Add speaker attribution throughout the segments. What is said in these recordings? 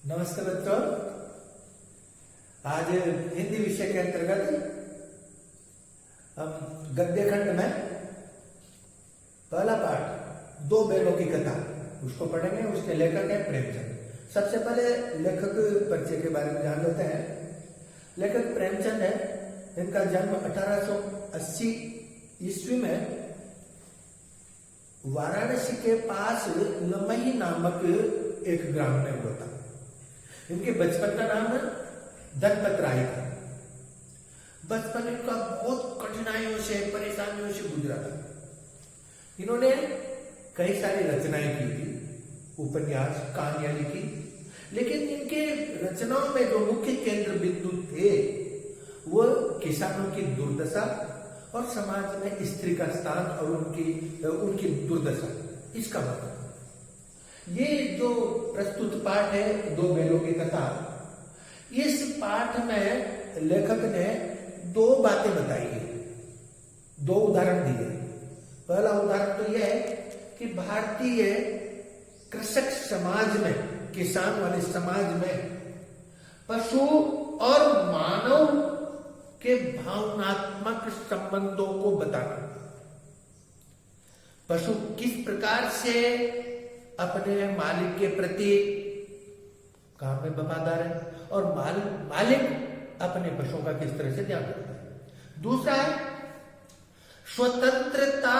Speaker 1: नमस्ते बच्चों। आज हिंदी विषय के अंतर्गत हम गद्य खंड में पहला पाठ दो बैलों की कथा उसको पढ़ेंगे। उसके लेखक है प्रेमचंद। सबसे पहले लेखक परिचय के बारे में जान लेते हैं। लेखक प्रेमचंद है। इनका जन्म 1880 ईस्वी में वाराणसी के पास लमही नामक एक ग्राम में हुआ था। इनके बचपन का नाम धनपत राय था। बचपन इनका बहुत कठिनाइयों से परेशानियों से गुजरा था। इन्होंने कई सारी रचनाएं की थी, उपन्यास कहानियां लिखी, लेकिन इनके रचनाओं में जो मुख्य केंद्र बिंदु थे वो किसानों की दुर्दशा और समाज में स्त्री का स्थान और उनकी दुर्दशा, इसका मतलब। ये जो प्रस्तुत पाठ है दो बैलों की कथा, इस पाठ में लेखक ने दो बातें बताई है, दो उदाहरण दिए। पहला उदाहरण तो यह है कि भारतीय कृषक समाज में, किसान वाले समाज में पशु और मानव के भावनात्मक संबंधों को बताना। पशु किस प्रकार से अपने मालिक के प्रति काम में वफादार है और मालिक अपने पशुओं का किस तरह से ध्यान रखता है। दूसरा है स्वतंत्रता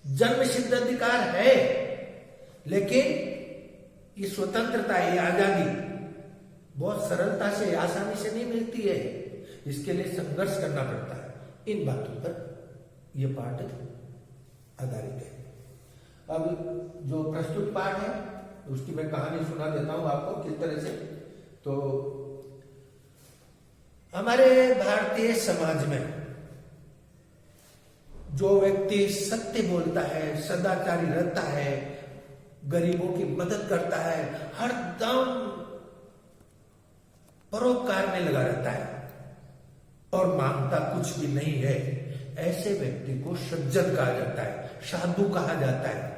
Speaker 1: जन्म सिद्ध अधिकार है, लेकिन ये स्वतंत्रता, ये आजादी बहुत सरलता से, आसानी से नहीं मिलती है। इसके लिए संघर्ष करना पड़ता है। इन बातों पर यह पाठ आधारित है। अब जो प्रस्तुत पाठ है उसकी मैं कहानी सुना देता हूं आपको किस तरह से। तो हमारे भारतीय समाज में जो व्यक्ति सत्य बोलता है, सदाचारी रहता है, गरीबों की मदद करता है, हरदम परोपकार में लगा रहता है और मांगता कुछ भी नहीं है, ऐसे व्यक्ति को सज्जन कहा जाता है, साधु कहा जाता है।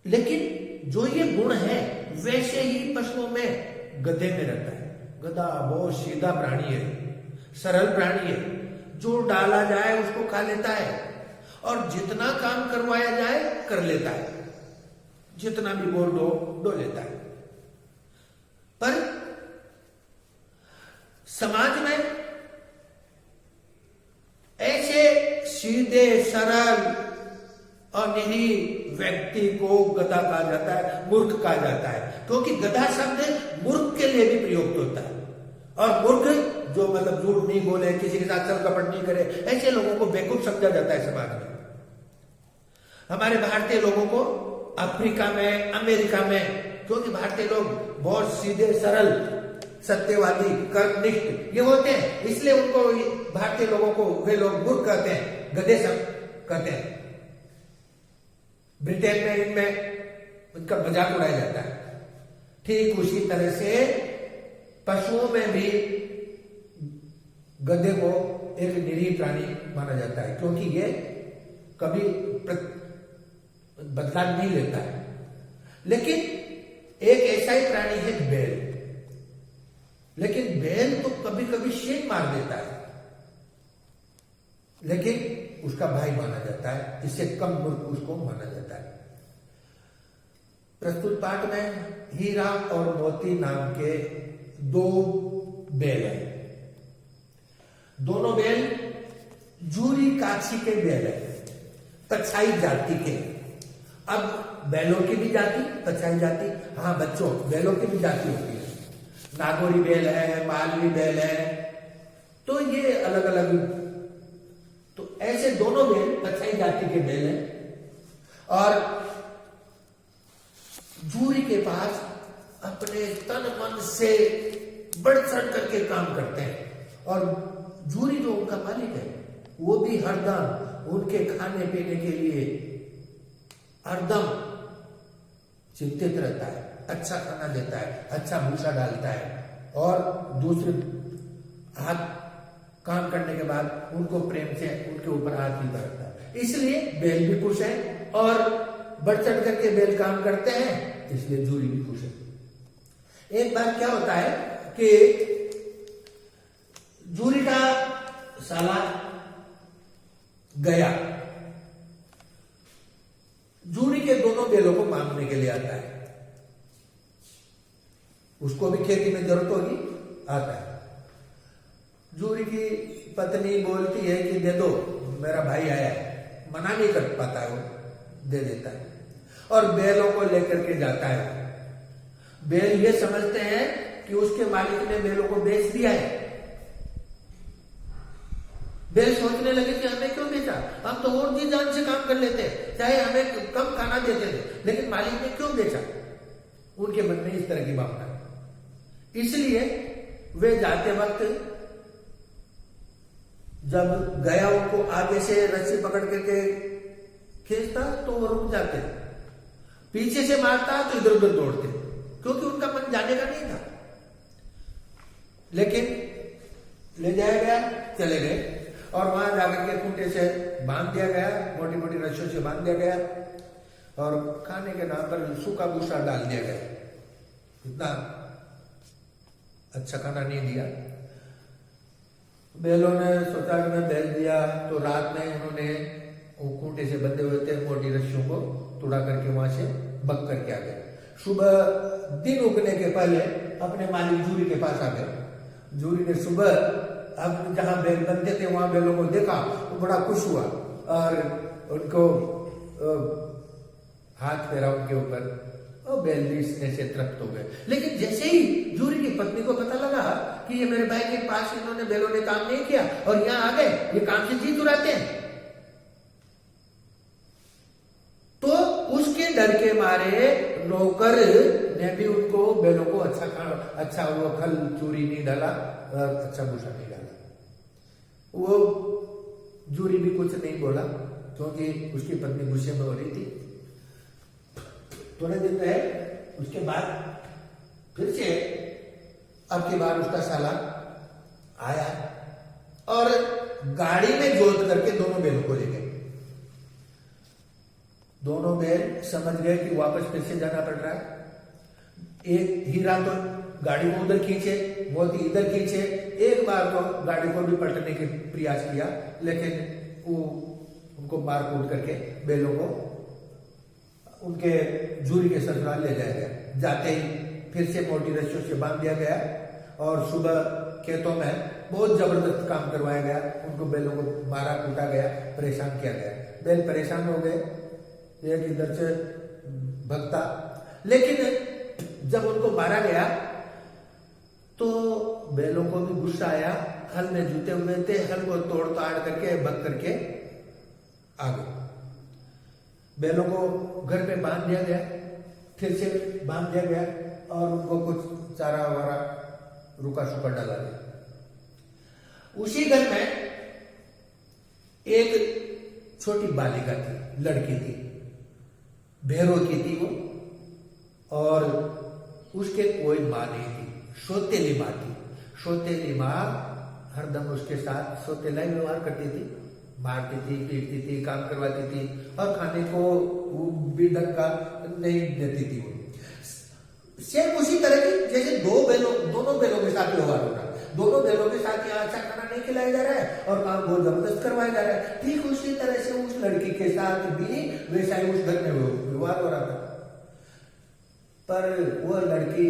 Speaker 1: लेकिन जो ये गुण है वैसे ही पशुओं में गधे में रहता है। गधा बहुत सीधा प्राणी है, सरल प्राणी है, जो डाला जाए उसको खा लेता है और जितना काम करवाया जाए कर लेता है, जितना भी बोल दो डो लेता है। पर समाज में ऐसे सीधे सरल और निरीह व्यक्ति को गधा कहा जाता है, मूर्ख कहा जाता है, क्योंकि गधा शब्द मूर्ख के लिए भी प्रयुक्त होता है। और मूर्ख जो मतलब झूठ नहीं बोले, किसी के साथ छल कपट नहीं करे, ऐसे लोगों को बेवकूफ समझा जाता है समाज में। हमारे भारतीय लोगों को अफ्रीका में, अमेरिका में, क्योंकि भारतीय लोग बहुत सीधे सरल, सत्यवादी, कर्मनिष्ठ ये होते हैं, इसलिए उनको भारतीय लोगों को वे लोग मूर्ख कहते हैं, गधे सब कहते हैं। ब्रिटेन में इनमें उनका मजाक उड़ाया जाता है। ठीक उसी तरह से पशुओं में भी गधे को एक निरीह प्राणी माना जाता है, क्योंकि ये कभी बदला नहीं लेता है। लेकिन एक ऐसा ही प्राणी है बैल। लेकिन बैल तो कभी कभी शेर मार देता है, लेकिन उसका भाई माना जाता है, इससे कम मूर्ख उसको माना जाता है। प्रस्तुत पाठ में हीरा और मोती नाम के दो बैल हैं। दोनों बैल जूरी काछी के बैल है, कछाई जाति के। अब बैलों की भी जाति, कछाई जाति। हाँ बच्चों, बैलों की भी जाति होती है। नागौरी बैल है, मालवी बैल है, तो ये अलग अलग। तो ऐसे दोनों बैल कछाई जाति के बैल हैं और जूरी के पास अपने तन मन से बढ़ चढ़ करके काम करते हैं। और जूरी जो उनका मालिक है वो भी हरदम उनके खाने पीने के लिए हरदम चिंतित रहता है, अच्छा खाना देता है, अच्छा भूसा डालता है और दूसरे हाथ काम करने के बाद उनको प्रेम से उनके ऊपर हाथ भी करता है। इसलिए बैल भी खुश है और बढ़ चढ़ करके बैल काम करते हैं, इसलिए जूरी भी खुश है। एक बार क्या होता है कि जूरी का साला गया जूरी के दोनों बैलों को मांगने के लिए आता है। उसको भी खेती में जरूरत होगी, आता है। जूरी की पत्नी बोलती है कि दे दो, मेरा भाई आया है। मना नहीं कर पाता है, वो दे देता है और बैलों को लेकर के जाता है। बैल ये समझते हैं कि उसके मालिक ने बैलों को बेच दिया है। बैल सोचने लगे कि हमें क्यों बेचा, हम तो और जी जान से काम कर लेते हैं, चाहे हमें कम खाना देते थे, लेकिन मालिक ने क्यों बेचा। उनके मन में इस तरह की भावना है। इसलिए वे जाते वक्त जब गया उनको आगे से रस्सी पकड़ करके खींचता तो वो रुक जाते, पीछे से मारता तो इधर उधर दौड़ते, क्योंकि उनका मन जाने का नहीं था। लेकिन ले जाया गया, चले गए और वहां जाकर के खूंटे से बांध दिया गया, मोटी मोटी रस्सियों से बांध दिया गया और खाने के नाम पर सूखा भूसा डाल दिया गया। इतना अच्छा खाना नहीं दिया। बैलों ने सोचा कि मैं बैल दिया, तो रात में उन्होंने वो खूंटे से बंधे हुए थे मोटी रस्सियों को तुड़ा करके वहां से बग करके आ गए। सुबह दिन उगने के पहले अपने मालिक जूरी के पास आ गए। जूरी ने सुबह अब जहां बैल बंधे थे वहां बैलों को देखा तो बड़ा खुश हुआ और उनको हाथ फेरा उनके ऊपर और बैल भी इसने से तृप्त हो गए। लेकिन जैसे ही जूरी की पत्नी को पता लगा कि ये मेरे भाई के पास इन्होंने बैलों ने काम नहीं किया और यहाँ आ गए, ये काम से जी चुराते हैं, तो उसके डर के मारे नौकर ने भी उनको बैलों को अच्छा वो खल चूरी नहीं डाला, अच्छा भूसा नहीं डाला। वो जूरी भी कुछ नहीं बोला क्योंकि उसकी पत्नी गुस्से में हो रही थी। थोड़े दिन रहे, उसके बाद फिर से अब की बार उसका साला आया और गाड़ी में जोत करके दोनों बैलों को ले गए। दोनों बैल समझ गए कि वापस फिर से जाना पड़ रहा है। एक हीरा तो गाड़ी को उधर खींचे, मोती इधर खींचे। एक बार तो गाड़ी को भी पलटने के प्रयास किया, लेकिन वो उनको मार कूट करके बैलों को उनके जूरी के ससुराल ले जाया गया। जाते ही फिर से मोटी रस्सियों से बांध दिया गया और सुबह खेतों में बहुत जबरदस्त काम करवाया गया। उनको बैलों को मारा कूटा गया, परेशान किया गया। बैल परेशान हो गए, एक इधर से भगता। लेकिन जब उनको मारा गया तो बैलों को भी गुस्सा आया। हल में जूते हुए थे, हल को तोड़ ताड़ करके भग करके आ गए। बैलों को घर पे बांध दिया गया, फिर से बांध दिया गया और उनको कुछ चारा वारा रुका सुखा डाला गया। उसी घर में एक छोटी बालिका थी, लड़की थी, भैरों की थी वो, और उसके कोई माँ नहीं थी, सौतेली माँ थी। सौतेली माँ हरदम उसके साथ सौतेला व्यवहार करती थी, मारती थी, पीटती थी, काम करवाती थी और खाने को भी ढंग का नहीं देती थी। वो सेम उसी तरह की जैसे दोनों बैलों के साथ व्यवहार हो रहा है। दोनों बैलों के साथ यहाँ अच्छा खाना नहीं खिलाया जा रहा है और काम बहुत जबरदस्त करवाया जा रहा है। ठीक उसी तरह से उस लड़की के साथ भी वैसा ही उस घर में व्यवहार हो रहा था। पर वो लड़की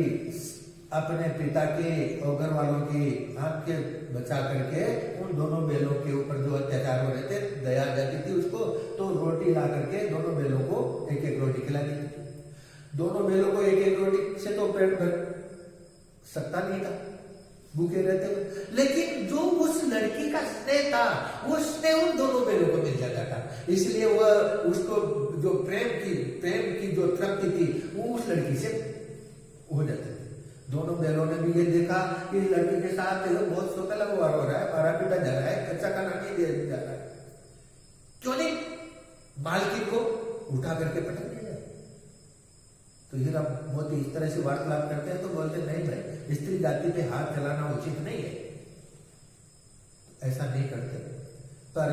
Speaker 1: अपने पिता के और घर वालों की आंख के बचा करके उन दोनों बैलों के ऊपर जो अत्याचार हो रहे थे दया जाती थी उसको, तो रोटी ला करके दोनों बैलों को एक एक रोटी खिलाती थी। दोनों बैलों को एक एक रोटी से तो पेट भर सकता नहीं था, भूखे रहते हुए। लेकिन जो उस लड़की का स्नेह था, वो स्नेह उन दोनों बैलों को मिल जाता था। इसलिए वह उसको जो प्रेम की जो तृप्ति थी वो उस लड़की से हो जाती थी। दोनों बैलों ने भी ये देखा कि लड़की के साथ बहुत सौतेला व्यवहार हो रहा है, मारा पीटा जा रहा है, कच्चा खाना नहीं दिया जा रहा है, क्यों नहीं मालकिन को उठा करके पटक दिया जाए। तो हीरा मोती इस तरह से वार्तालाप करते हैं तो बोलते नहीं भाई, स्त्री जाति पे हाथ चलाना उचित नहीं है, ऐसा नहीं करते। पर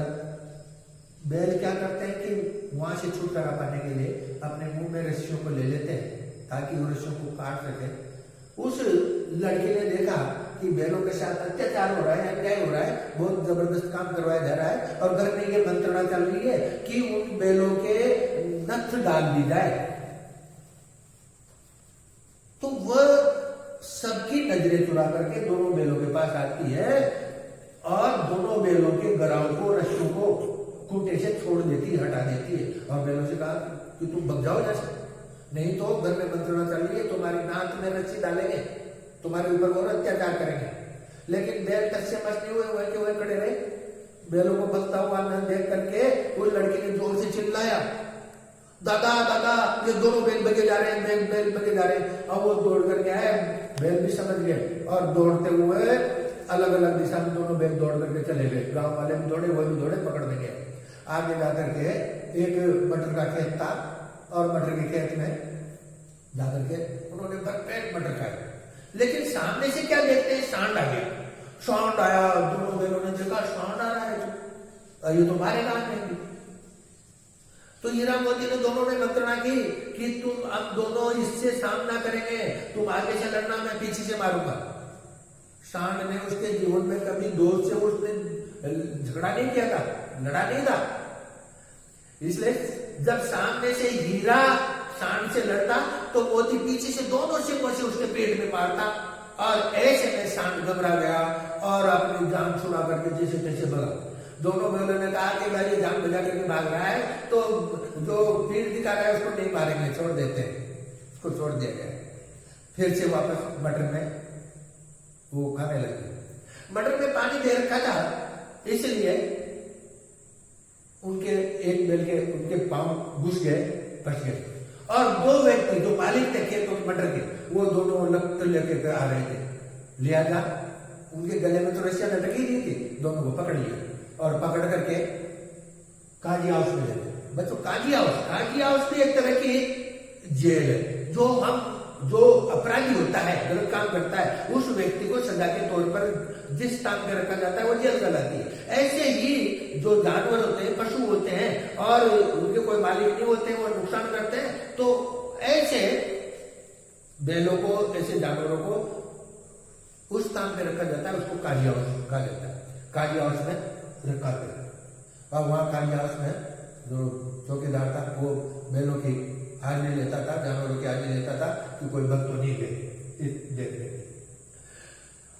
Speaker 1: बैल क्या करते हैं कि वहां से छुटकारा पाने के लिए अपने मुंह में रस्सियों को ले लेते हैं ताकि वो रस्सियों को काट सके। उस लड़की ने देखा कि बैलों के साथ अत्याचार हो रहा है, अन्याय हो रहा है, बहुत जबरदस्त काम करवाया जा रहा है और घर में ये मंत्रणा चल रही है कि उन बैलों के नथ डाल दी जाए। तो वह सबकी नजरें चुरा करके दोनों बैलों के पास आती है और दोनों बैलों के गराओं को, रस्सियों को खूंटे से छोड़ देती है, हटा देती है और बैलों से कहा कि तुम भग जाओ जैसे, नहीं तो घर में मंत्रणा चल रही है, तुम्हारी नाक में रस्सी डालेंगे, तुम्हारे ऊपर और अत्याचार करेंगे। लेकिन बैल तस्य मस नहीं हुए, वह के वह खड़े रहे। बैलों को भगता हुआ न देख करके उस लड़की ने जोर से चिल्लाया, दादा दादा ये दोनों बैल भगे जा रहे हैं, बैल भगे जा रहे हैं। अब वो दौड़ करके आए, बैल भी समझ गए और दौड़ते हुए अलग अलग दिशा में दोनों बैल दौड़ करके चले गए। गांव वाले भी दौड़े, वो भी दौड़े, पकड़ने गए। आगे जाकर के एक मटर का खेत था और मटर के खेत में जाकर के उन्होंने भरपेट मटर खाए। लेकिन सामने से क्या देखते हैं, सांड आ गया। सांड आया, दोनों बैलों ने देखा सांड आ रहा है, ये तो मारेगा नहीं। तो हीरा मोती ने दोनों ने मंत्रणा की कि तुम अब दोनों इससे सामना करेंगे, तुम आगे से लड़ना, मैं पीछे से मारूंगा। सांड ने उसके जीवन में कभी दोस्त से उसने झगड़ा नहीं किया था, लड़ा नहीं था। इसलिए जब सामने से हीरा सांड से लड़ता तो मोती पीछे से दोनों सिंगों से उसके पेट में मारता और ऐसे में सांड घबरा गया और अपनी जान छुड़ा करके जैसे तैसे भगा। दोनों बैलों ने कहा कि भाई ये जान बजा करके भाग रहा है तो जो पीठ दिखा रहा है उसको नहीं मारेंगे, छोड़ देते हैं, उसको छोड़ दिया गया। फिर से वापस मटर में वो खाने लगे। मटर में पानी दे रखा था, इसलिए उनके एक बैल के उनके पांव घुस गए, फंस गए और दो व्यक्ति जो मालिक थे खेत मटर के, वो दोनों लपट लेके आ रहे थे। लिहाजा उनके गले में तो रस्सियां लटकी नहीं थी, दोनों को पकड़ लिया और पकड़ करके काजी हाउस में ले गए। बच्चों काजी हाउस भी एक तरह की जेल है। जो अपराधी होता है, गलत काम करता है, उस व्यक्ति को सजा के तौर पर जिस स्थान पे रखा जाता है वो जेल कहलाती है। ऐसे ही जो जानवर होते हैं, पशु होते हैं और उनके कोई मालिक नहीं होते, वो नुकसान करते हैं, तो ऐसे बैलों को, ऐसे जानवरों को उस स्थान पे रखा जाता है, उसको काजी हाउस कहा जाता है। काजी हाउस में रखा गया और वहां काजी हाउस में जो चौकीदार था वो बैलों की हाजिरी लेता था, जानवरों की हाजिरी लेता था कि कोई भक्त तो नहीं गए देखने।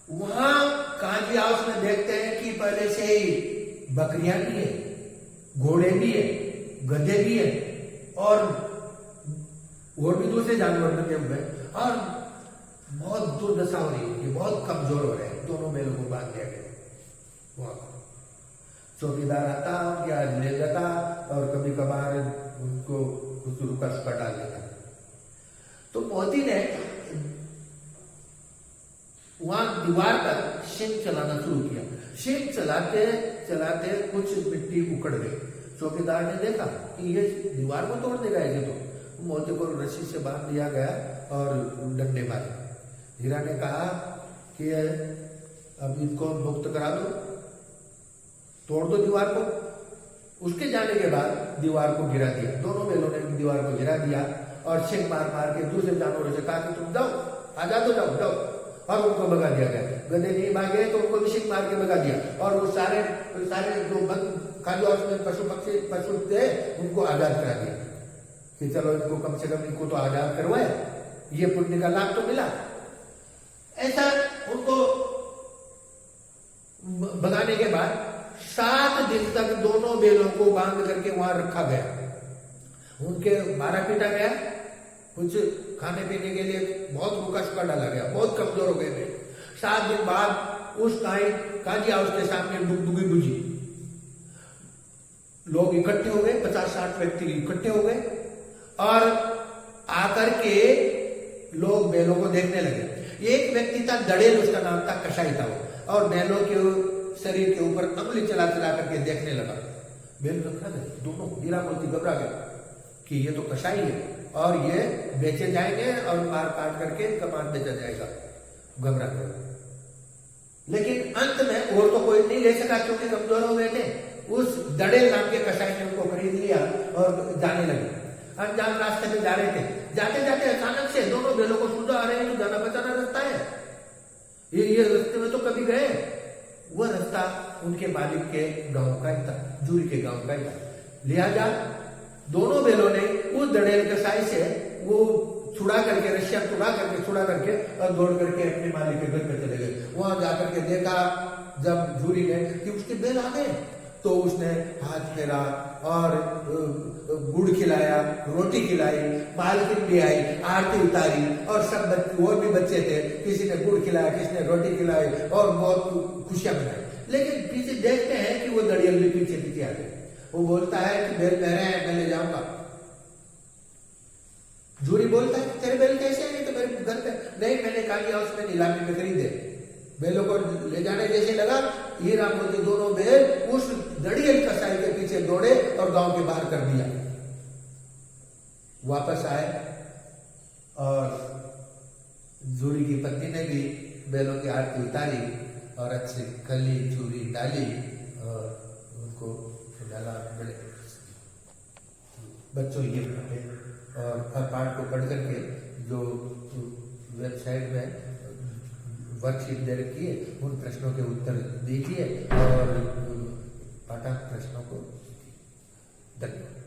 Speaker 1: वहां काजी हाउस में देखते हैं कि पहले से ही बकरियां भी है, घोड़े भी है, गधे भी है और भी दूसरे जानवर लगे हुए और बहुत दुर्दशा हो रही है, बहुत कमजोर हो रहे हैं। दोनों बैलों को बांध दिया गया। वहां चौकीदार आता, उनकी हाजिरी ले जाता और कभी कभार उनको रुका डाल देता। तो मोती ने वहां दीवार पर सिंह चलाना शुरू किया। सिंह चलाते चलाते कुछ मिट्टी उकड़ गई। चौकीदार ने देखा कि ये दीवार को तोड़ देगा ये, तो मोती को रस्सी से बांध दिया गया और डंडे मारे। हीरा ने कहा कि अब इनको मुक्त करा दो, तोड़ दो दीवार को। उसके जाने के बाद दीवार को गिरा दिया। दोनों बैलों ने दीवार को गिरा दिया और सिंह मार मार के दूसरे जानवरों से कहा कि तुम जाओ, आजाद हो जाओ, जाओ, और उनको भगा दिया गया। गधे नहीं भागे तो उनको भी सिंह मार के भगा दिया और वो सारे जो बंद खाली हाउस में पशु थे उनको आजाद करा दिया कि चलो इनको कम से कम इनको तो आजाद करवाए, ये पुण्य का लाभ तो मिला। ऐसा उनको भगाने के बाद 7 दिन तक दोनों बैलों को बांध करके वहां रखा गया। उनके मारा पीटा गया, कुछ खाने पीने के लिए बहुत रूखा सूखा डाला गया, बहुत कमजोर हो गए थे। 7 दिन बाद उस टाइम काजी हाउस के सामने डुगडुगी बुझी। लोग इकट्ठे हो गए, 50-60 व्यक्ति इकट्ठे हो गए और आकर के लोग बैलों को देखने लगे। एक व्यक्ति था दड़ेल, उसका नाम था, कसाई था वो, और बैलों के शरीर के ऊपर अंगुली चला चला करके देखने लगा। बैल रखा गए दोनों। हीरा मोती घबरा गए कि ये तो कसाई है और ये बेचे जाएंगे और मार काट करके कमान बेचा जाएगा। घबरा गए। लेकिन अंत में और तो कोई नहीं ले सका क्योंकि कमजोर हो गए थे। उस दड़ेल नाम के कसाई ने उनको खरीद लिया और जाने लगे। अनजान रास्ते में जा रहे थे, जाते जाते अचानक से दोनों बैलों को सूझा, अरे ये तो जाना बचाना रास्ता है, ये रास्ते में तो कभी गए। वह रास्ता उनके मालिक के गांव का ही था, जूरी के गांव का ही था। लिहाजा दोनों बैलों ने उस दड़ेल कसाई से वो छुड़ा करके, रस्सियां छुड़ा करके और दौड़ करके अपने मालिक के घर पे चले गए। वहां जाकर के देखा जब जूरी ने कि उसके बैल आ गए, तो उसने हाथ फेरा और गुड़ खिलाया, रोटी खिलाई, मालकिन भी आई, आरती उतारी और सब और भी बच्चे थे, किसी ने गुड़ खिलाया, किसी ने रोटी खिलाई और बहुत खुशियां मनाई। लेकिन पीछे देखते हैं कि वो दड़ियल भी पीछे पीछे आ गए। वो बोलता है कि बैल मेरे हैं, मैं ले जाऊंगा। जूरी बोलता है तेरे बैल कैसे आए? तो मेरे घर पे नहीं, मैंने कहा लिया उसमें नीलामी में खरीदे। बैलों को ले जाने जैसे लगा, हीरा मोती दोनों बैल उस दड़ियल कसाई के पीछे दौड़े और गांव के बाहर कर दिया। वापस आए और जूरी की पत्नी ने भी बैलों की आरती उतारी और अच्छी खली चूरी डाली और उनको डाला। बड़े बच्चों ये पढ़े और हर पाठ को पढ़ करके जो वेबसाइट में वर्कशीट दे रखी है उन प्रश्नों के उत्तर दीजिए और पाठक प्रश्नों को धन्यवाद।